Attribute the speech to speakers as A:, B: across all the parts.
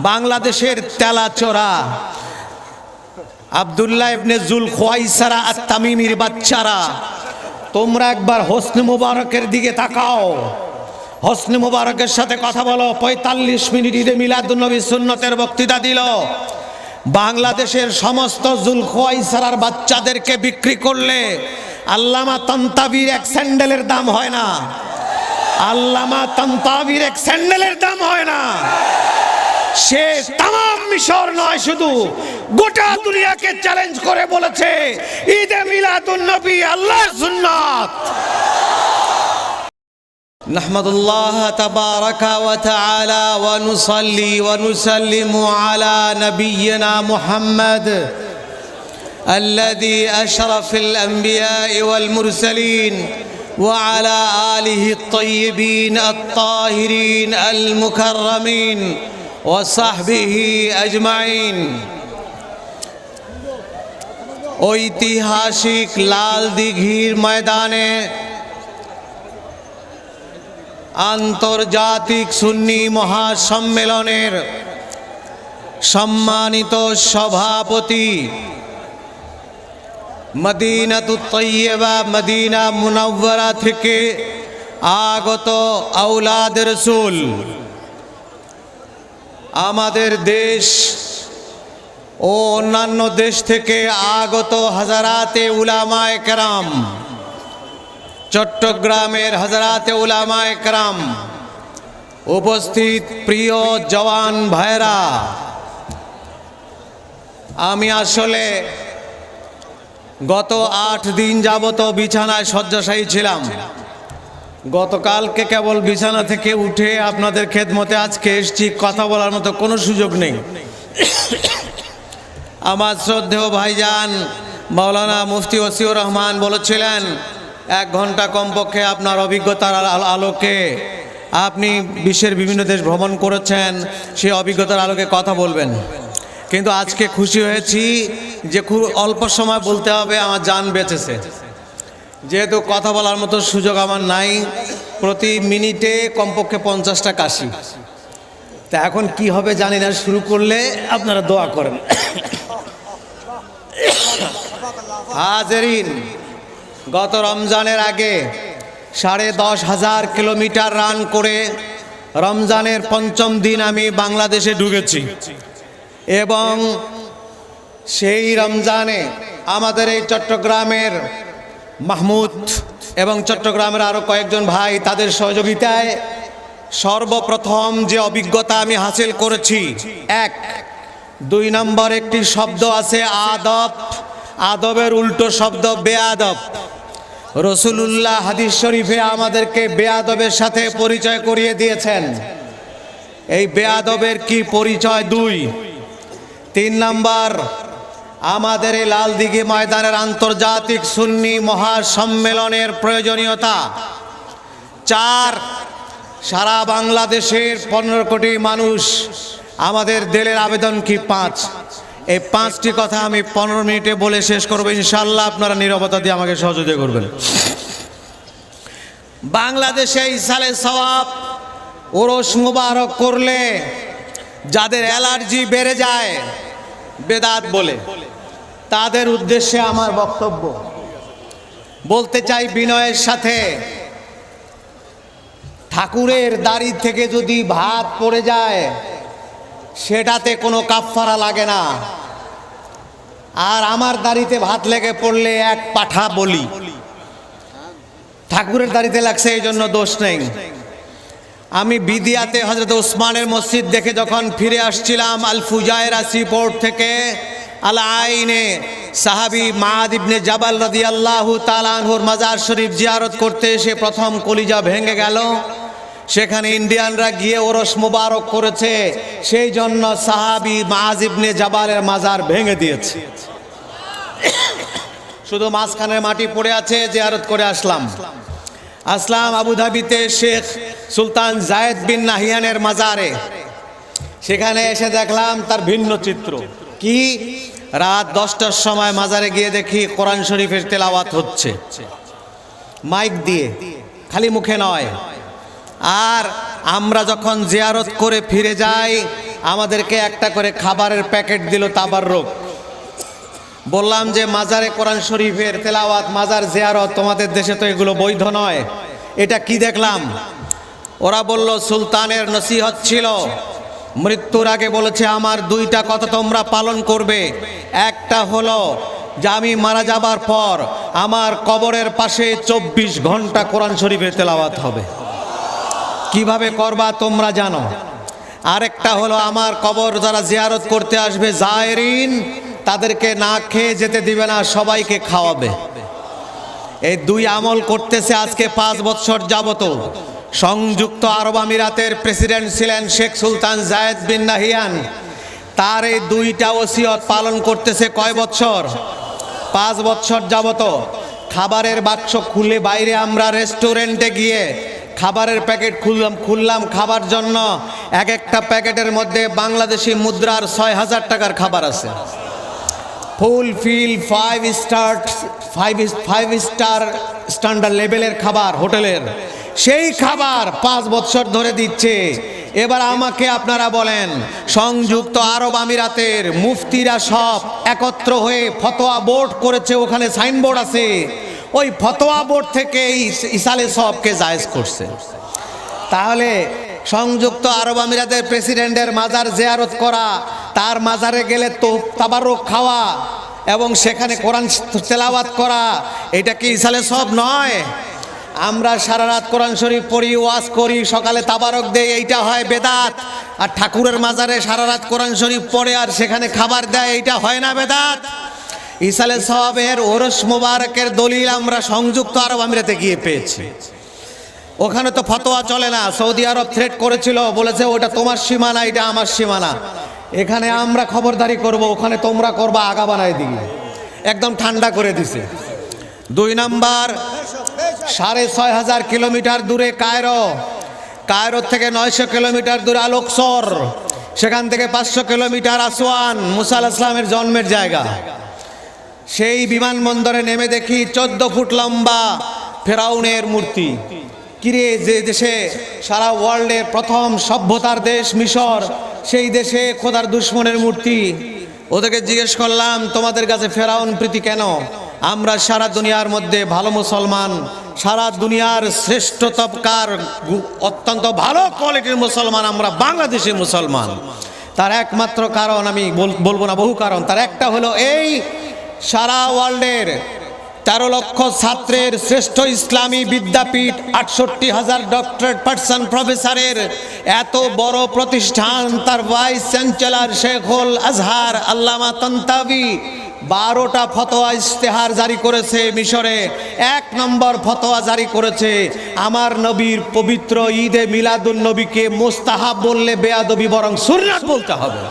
A: বাংলাদেশের তেলাচোরা আব্দুল্লাহ ইবনে জুল খুয়াইসারা আত-তামিমির বাচ্চারা, তোমরা একবার হোসনে মুবারকের দিকে তাকাও। হোসনে মুবারকের সাথে কথা বলো। 45 মিনিট ঈদে মিলাদুন্নবী সুন্নতের বক্তৃতা দিল। বাংলাদেশের সমস্ত জুল খুয়াইসারার বাচ্চাদেরকে বিক্রি করলে আল্লামা তানতাবির এক স্যান্ডেলের দাম হয় না। আল্লামা তানতাবির এক স্যান্ডেলের দাম হয় না। সে তাম মিশর নয়, শুধু গোটা দুনিয়াকে চ্যালেঞ্জ করে বলেছে ঈদে মিলাদুন্নবী আল্লাহর সুন্নাত। নাহমাদুল্লাহ তাবারাকা ওয়া তাআলা ওয়া নুসাল্লি ওয়া নুসাল্লিমু আলা নাবিয়িনা মুহাম্মদ الذي أشرف الأنبياء والمرسلين وعلى آله الطيبين الطاهرين المكرمين وصحبه أجمعين। ঐতিহাসিক লাল দিঘির ময়দানে আন্তর্জাতিক সুন্নি মহাসম্মেলনের সম্মানিত সভাপতি, মদিনাতুত তৈয়বা মদিনা মুনাওয়ারা থেকে আগত আওলাদ রাসূল, আমাদের দেশ ও অন্যান্য দেশ থেকে আগত হাজারাতে উলামায়ে কেরাম, চট্টগ্রামের হাজারাতে উলামায়ে কেরাম, উপস্থিত প্রিয় জওয়ান ভাইরা, আমি আসলে গত 8 দিন যাবত বিছানায় শয্যাশায়ী ছিলাম। গতকালকে কেবল বিছানা থেকে উঠে আপনাদের খেদমতে আজকে এসেছি, কথা বলার মতো কোনো সুযোগ নেই। আমার শ্রদ্ধেয় ভাইজান মাওলানা মুফতি ওসিউর রহমান বলেছিলেন 1 ঘন্টা কমপক্ষে আপনার অভিজ্ঞতার আলোকে, আপনি বিশ্বের বিভিন্ন দেশ ভ্রমণ করেছেন, সেই অভিজ্ঞতার আলোকে কথা বলবেন। কিন্তু আজকে খুশি হয়েছি যে খুব অল্প সময় বলতে হবে, আমার জান বেঁচেছে। যেহেতু কথা বলার মতো সুযোগ আমার নাই, প্রতি মিনিটে কমপক্ষে 50টা কাশি। তা এখন কি হবে জানি না, শুরু করলে আপনারা দোয়া করেন। হাজেরিন, গত রমজানের আগে 10,500 কিলোমিটার রান করে রমজানের 5ম দিন আমি বাংলাদেশে ঢুকেছি এবং সেই রমজানে আমাদের এই চট্টগ্রামের মাহমুদ এবং চট্টগ্রামের আরও কয়েকজন ভাই, তাদের সহযোগিতায় সর্বপ্রথম যে অভিজ্ঞতা আমি হাসিল করেছি, 2 নম্বর একটি শব্দ আছে আদব, আদবের উল্টো শব্দ বেয়াদব। রাসূলুল্লাহ হাদিস শরীফে আমাদেরকে বেয়াদবের সাথে পরিচয় করিয়ে দিয়েছেন। এই বেয়াদবের কি পরিচয়? 2। 3 নম্বর, আমাদের এই লাল দিঘি ময়দানের আন্তর্জাতিক সুন্নি মহাসম্মেলনের প্রয়োজনীয়তা। 4, সারা বাংলাদেশের 15 কোটি মানুষ, আমাদের দিলের আবেদন কি? 5। এই 5টি কথা আমি 15 মিনিটে বলে শেষ করব ইনশাআল্লাহ। আপনারা নীরবতা দিয়ে আমাকে সহযোগিতা করবেন। বাংলাদেশে ইসালে সওয়াব ওরস মুবারক করলে যাদের অ্যালার্জি বেড়ে যায় বেদাত বলে, তাদের উদ্দেশ্যে আমার বক্তব্য বলতে চাই বিনয়ের সাথে, ঠাকুরের দাড়ি থেকে যদি ভাত পড়ে যায় সেটাতে কোনো কাফফারা লাগে না, আর আমার দাড়িতে ভাত লেগে পড়লে 1 পাঠা বলি। ঠাকুরের দাড়িতে লাগছে এই জন্য দোষ নেই। আমি বিদিয়াতে হযরত ওসমানের মসজিদ দেখে যখন ফিরে আসছিলাম আল ফুজায়রা সিপোর্ট থেকে, আল আইনে সাহাবী মুআদ ইবনে জাবাল রাদিয়াল্লাহু তাআলা আনহুর মাজার শরীফ জিয়ারত করতে এসে প্রথম কলিজা ভেঙে গেল। সেখানে ইন্ডিয়ানরা গিয়ে ওরস মুবারক করেছে, সেই জন্য সাহাবী মুআদ ইবনে জাবালের মাজার ভেঙে দিয়েছে। শুধু মাঝখানের মাটি পড়ে আছে, জিয়ারত করে আসলাম। আবুধাবিতে শেখ সুলতান জায়েদ বিন নাহিয়ানের মাজারে, সেখানে এসে দেখলাম তার ভিন্ন চিত্র। কি? রাত 10টার সময় মাজারে গিয়ে দেখি কোরআন শরীফের তেলাওয়াত হচ্ছে মাইক দিয়ে, খালি মুখে নয়। আর আমরা যখন জিয়ারত করে ফিরে যাই আমাদেরকে একটা করে খাবারের প্যাকেট দিল তাবাররুক। বললাম যে মাজারে কোরআন শরীফের তেলাওয়াত, মাজার জিয়ারত, তোমাদের দেশে তো এগুলো বৈধ নয়, এটা কি দেখলাম? ওরা বলল সুলতানের নসিহত ছিল, মৃত্যুর আগে বলেছে আমার দুইটা কথা তোমরা পালন করবে। একটা হলো যে আমি মারা যাবার পর আমার কবরের পাশে 24 ঘন্টা কোরআন শরীফের তেলাওয়াত হবে। কিভাবে করবা তোমরা জানো। আরেকটা হলো আমার কবর যারা জিয়ারত করতে আসবে জায়েরিন, তাদেরকে না খেয়ে যেতে দিবে না, সবাইকে খাওয়াবে। এই দুই আমল করতেছে আজকে 5 বছর যাবত। সংযুক্ত আরব আমিরাতের প্রেসিডেন্ট ছিলেন শেখ সুলতান জায়েদ বিন নাহিয়ান, তার এই দুইটা ওসিয়ত পালন করতেছে কয় বছর? 5 বছর যাবত। খাবারের বাক্স খুলে বাইরে আমরা রেস্টুরেন্টে গিয়ে খাবারের প্যাকেট খুললাম খাবার জন্য, এক একটা প্যাকেটের মধ্যে বাংলাদেশি মুদ্রার 6000 টাকার খাবার আছে। ফুলফিল 5 স্টার স্ট্যান্ডার্ড লেভেলের খাবার হোটেলের, সেই খাবার 5 বছর ধরে দিচ্ছে। এবার আমাকে আপনারা বলেন, সংযুক্ত আরব আমিরাতের মুফতিরা সব একত্র হয়ে ফতোয়া বোর্ড করেছে, ওখানে সাইনবোর্ড আছে, ওই ফতোয়া বোর্ড থেকে ইসালে সবকে জায়েজ করছে। তাহলে সংযুক্ত আরব আমিরাতের প্রেসিডেন্টের মাজার জিয়ারত করা, তার মাজারে গেলে তো তাবারুক খাওয়া এবং সেখানে কোরআন তেলাওয়াত করা, এটা কি ইসালে সব নয়? আমরা সারা রাত কোরআন শরীফ পড়ি, ওয়াজ করি, সকালে তাবারক দেই, এইটা হয় বেদাত। আর ঠাকুরের মাজারে সারা রাত কোরআন শরীফ পড়ে আর সেখানে খাবার দেয়, এইটা হয় না বেদাত? ইসালে সওয়াবের ওরস মোবারকের দলিল আমরা সংযুক্ত আরব আমিরাতে গিয়ে পেয়েছি। ওখানে তো ফতোয়া চলে না। সৌদি আরব থ্রেট করেছিল, বলেছে ওটা তোমার সীমানা, এটা আমার সীমানা। এখানে আমরা খবরদারি করব, ওখানে তোমরা করবা, আগা বানায় দিই, একদম ঠান্ডা করে দিছে। 2 নাম্বার, 6500 কিলোমিটার দূরে কায়রো থেকে 900 কিলোমিটার দূরে আলোকসর, সেখান থেকে 500 কিলোমিটার আসওয়ান, মুসা আলাইহিস সালামের জন্মের জায়গা। সেই বিমানবন্দরে নেমে দেখি 14 ফুট লম্বা ফেরাউনের মূর্তি। কিরে, যে দেশে সারা ওয়ার্ল্ডের প্রথম সভ্যতার দেশ মিশর, সেই দেশে খোদার দুশ্মনের মূর্তি। ওদেরকে জিজ্ঞেস করলাম তোমাদের কাছে ফেরাউন প্রীতি কেন? আমরা সারা দুনিয়ার মধ্যে ভালো মুসলমান, সারা দুনিয়ার শ্রেষ্ঠ তবকার অত্যন্ত ভালো কোয়ালিটির মুসলমান আমরা বাংলাদেশি মুসলমান। তার একমাত্র কারণ, আমি বলবো না, বহু কারণ। তার একটা হলো এই, সারা ওয়ার্ল্ডের 13 লক্ষ ছাত্রের শ্রেষ্ঠ ইসলামী বিদ্যাপীঠ, 68,000 ডক্টরেট পার্সন প্রফেসরের এত বড় প্রতিষ্ঠান, তার ভাইস চ্যান্সেলর শেখুল আজহার আল্লামা তান্তাবি 12টা ফতোয়া ইশতেহার জারি করেছে মিশরে। 1 নম্বর ফতোয়া জারি করেছে, আমার নবীর পবিত্র ঈদে মিলাদুন নবীকে মুস্তাহাব বললে বেয়াদবি, বরং সুন্নাত বলতে হবে।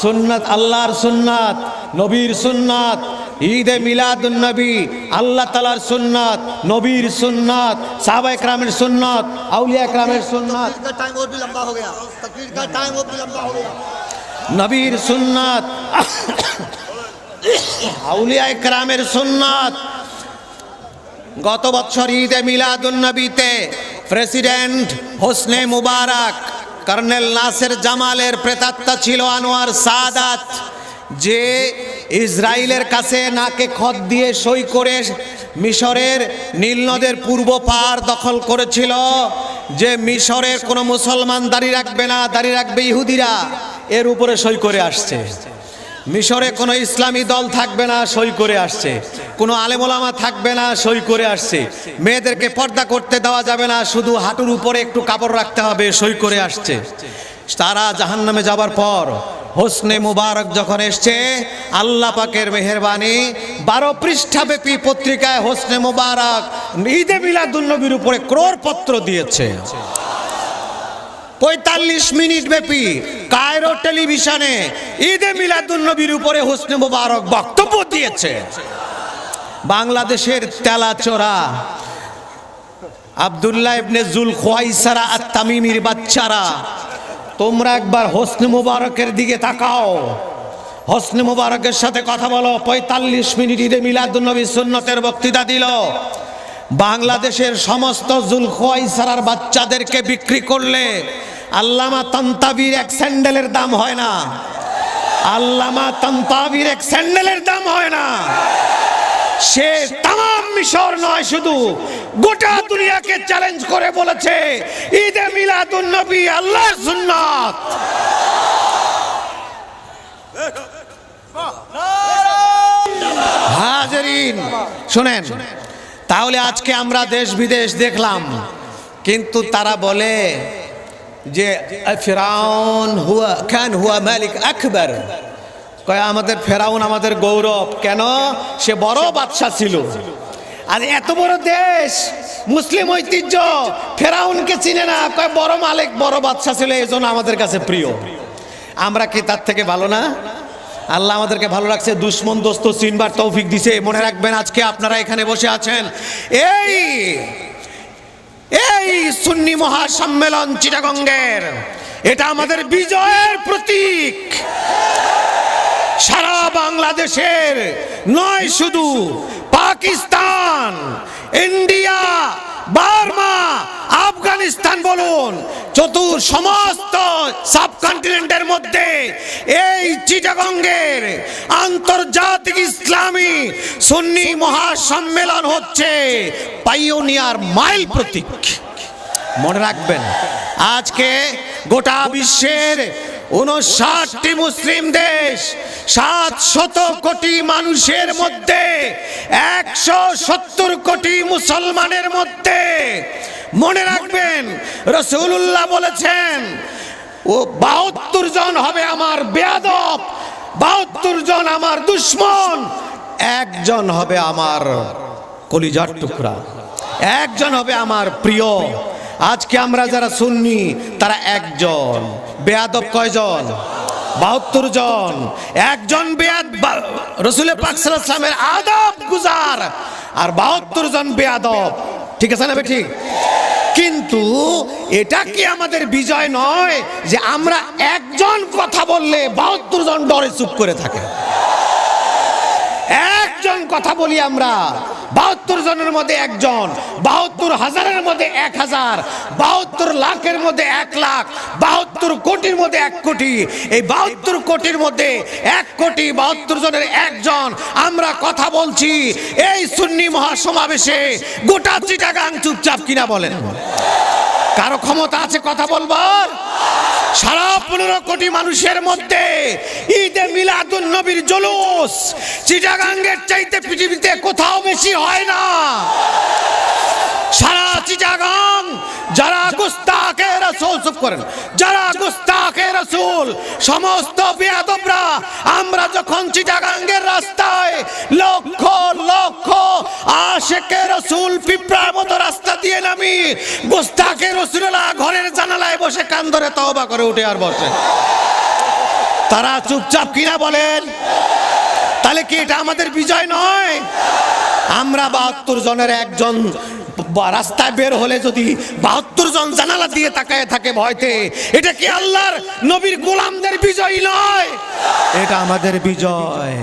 A: সুন্নাত, আল্লাহর সুন্নাত, নবীর সুন্নাত। ঈদে মিলাদুন নবী আল্লাহ তাআলার সুন্নাত, নবীর সুন্নাত, সাহাবায়ে কেরামের সুন্নাত, আউলিয়া কেরামের সুন্নাত। নবীর সুন্নাত, আউলিয়া কেরামের সুন্নাত। গত বছর ঈদে মিলাদুন নবীতে প্রেসিডেন্ট হোসনে মুবারক কর্নেল নাসের জামালের প্রেতাত্মা ছিল আনোয়ার সাদাত, যে ইসরায়েলের কাছে নাকে খত দিয়ে সই করে মিশরের নীল নদের পূর্ব পার দখল করেছিল, যে মিশরের কোনো মুসলমান দাড়ি রাখবে না, দাড়ি রাখবে ইহুদিরা, এর উপরে সই করে আসছে। মিশরে কোনো ইসলামী দল থাকবে না, সই করে আসছে। কোনো আলেম ওলামা থাকবে না, সই করে আসছে। মেয়েদেরকে পর্দা করতে দেওয়া যাবে না, শুধু হাঁটুর উপরে একটু কাপড় রাখতে হবে, সই করে আসছে। তারা জাহান্নামে যাবার পর হোসনে মুবারক যখন এসছে, আল্লাহ পাকের মেহেরবানি 12 পৃষ্ঠাব্যাপী পত্রিকায় হোসনে মুবারক ঈদে মিলাদুন নবীর উপরে ক্রোড়পত্র দিয়েছে। 45 মিনিট ব্যাপী কায়রো টেলিভিশনে ঈদে মিলাদুন নবীর উপরে হোসনে মুবারক বক্তব্য দিয়েছে। বাংলাদেশের তেলাচোরা আব্দুল্লাহ ইবনে জুল খুয়াইসারা আত-তামিমির বাচ্চারা, তোমরা একবার হোসনে মুবারকের দিকে তাকাও, হোসনে মুবারকের সাথে কথা বলো। 45 মিনিট ঈদে মিলাদুন নবী সুন্নতের বক্তৃতা দিল। বাংলাদেশের সমস্ত জুল খুয়াইসারার বাচ্চাদেরকে বিক্রি করলে আল্লামা তান্তাবির এক স্যান্ডেলের দাম হয় না, আল্লামা তান্তাবির এক স্যান্ডেলের দাম হয় না। সে তাম মিশর নয়, শুধু গোটা দুনিয়াকে চ্যালেঞ্জ করে বলেছে ঈদে মিলাদুন নবী আল্লাহর সুন্নাত। হাজিরিন শুনেন, তাহলে আজকে আমরা দেশ বিদেশ দেখলাম, কিন্তু তারা বলে যে ফিরাউন হুয়া খান হুয়া মালিক আকবর, কয় আমাদের ফেরাউন আমাদের গৌরব, কেন? সে বড় বাদশা ছিল। আর এত বড় দেশ, মুসলিম ঐতিহ্য, ফেরাউনকে চিনে না, কয় বড় মালিক বড় বাদশা ছিল, এই জন্য আমাদের কাছে প্রিয়। আমরা কি তার থেকে ভালো না? আল্লাহ আমাদেরকে ভালো রাখছে, দুশ্মন দোস্ত চিনবার তৌফিক দিছে। মনে রাখবেন, আজকে আপনারা এখানে বসে আছেন, এই সুন্নি মহাসম্মেলন চিটাগঙ্গের, এটা আমাদের বিজয়ের প্রতীক। সারা বাংলাদেশের নয়, শুধু পাকিস্তান, ইন্ডিয়া, বার্মা, আফগানিস্তান বলুন, সমস্ত সাবকন্টিনেন্টের মধ্যে এই চিটাগঙ্গের আন্তর্জাতিক ইসলামী সুন্নি মহাসম্মেলন হচ্ছে পাইওনিয়ার মাইল প্রতীক। মনে রাখবেন, আজকে গোটা বিশ্বের 59টি মুসলিম দেশ, 700 কোটি মানুষের মধ্যে 170 কোটি মুসলমানের মধ্যে, মনে রাখবেন রাসূলুল্লাহ বলেছেন, ও 72 জন হবে আমার বেয়াদব, 72 জন আমার দুশ্মন, একজন হবে আমার কলিজার টুকরা, একজন হবে আমার প্রিয়। আজকে আমরা যারা সুন্নি তারা একজন, বেয়াদব কয়জন? 72 জন। একজন রাসূল পাক সাল্লাল্লাহু আলাইহি ওয়াসাল্লামের আদব গুজার, আর 72 জন বেয়াদব। ঠিক আছে না ঠিক? কিন্তু এটা কি আমাদের বিজয় নয় যে আমরা একজন কথা বললে 72 জন ডরে চুপ করে থাকে? একজন কথা বলি আমরা, 72 জনের মধ্যে একজন, 72,000-এর মধ্যে 1,000, 72 লাখের মধ্যে 1 লাখ, 72 কোটির মধ্যে 1 কোটি, এই 72 কোটির মধ্যে 1 কোটি 72 জনের একজন আমরা কথা বলছি এই সুন্নি মহাসমাবেশে। গোটা চিটাগাং চুপচাপ কিনা বলেন? কারো ক্ষমতা আছে কথা বলবার? সারা 15 কোটি মানুষের মধ্যে ঈদে মিলাদুন নবীর জুলুস চিটাগাঙ্গের চাইতে পৃথিবীতে কোথাও বেশি হয় না। সারা চিটাগাং যারা গুস্তাখে রাসূল, চুপ করেন, যারা গুস্তাখে রাসূল, সমস্ত বেয়াদবরা, আমরা যখন চিটাগাঙ্গের রাস্তায় লক্ষ লক্ষ আশিকে রাসূল পিঁপড়ার মতো রাস্তা দিয়ে নামি, গুস্তাখে রাসূলুল্লাহ ঘরের জানালায় বসে কান ধরে তওবা করে উঠে আর বসে, তারা চুপচাপ কিনা বলেন? তাহলে কি এটা আমাদের বিজয় নয়? আমরা 72 জনের একজন রাস্তায় বের হলে যদি 72 জন জানালা দিয়ে তাকায় থাকে ভয়তে, এটা কি আল্লাহর নবীর গোলামদের বিজয় নয়? এটা আমাদের বিজয়।